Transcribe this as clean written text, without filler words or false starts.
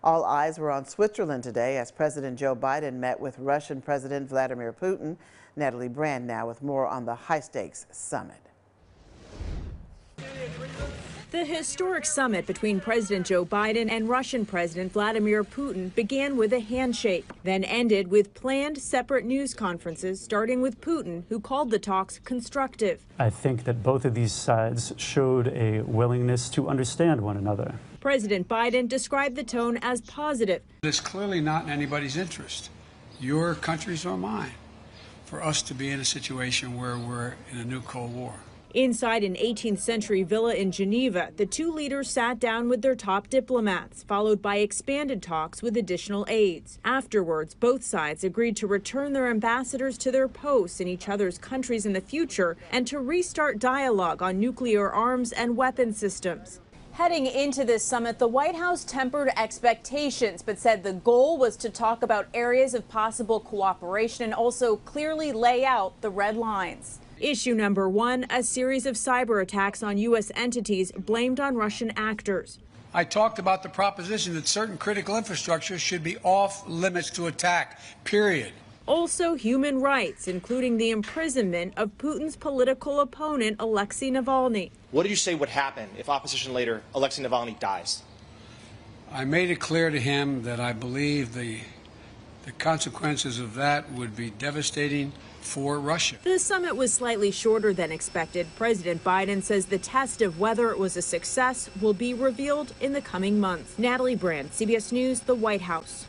All eyes were on Switzerland today as President Joe Biden met with Russian President Vladimir Putin. Natalie Brand now with more on the high-stakes summit. The historic summit between President Joe Biden and Russian President Vladimir Putin began with a handshake, then ended with planned separate news conferences, starting with Putin, who called the talks constructive. I think that both of these sides showed a willingness to understand one another. President Biden described the tone as positive. It's clearly not in anybody's interest, your country's or mine, for us to be in a situation where we're in a new Cold War. Inside an 18th century villa in Geneva, the two leaders sat down with their top diplomats, followed by expanded talks with additional aides. Afterwards, both sides agreed to return their ambassadors to their posts in each other's countries in the future and to restart dialogue on nuclear arms and weapon systems. Heading into this summit, the White House tempered expectations, but said the goal was to talk about areas of possible cooperation and also clearly lay out the red lines. Issue number one, a series of cyber attacks on U.S. entities blamed on Russian actors. I talked about the proposition that certain critical infrastructure should be off limits to attack, period. Also human rights, including the imprisonment of Putin's political opponent, Alexei Navalny. What do you say would happen if opposition leader Alexei Navalny dies? I made it clear to him that I believe the consequences of that would be devastating for Russia. The summit was slightly shorter than expected. President Biden says the test of whether it was a success will be revealed in the coming months. Natalie Brand, CBS News, the White House.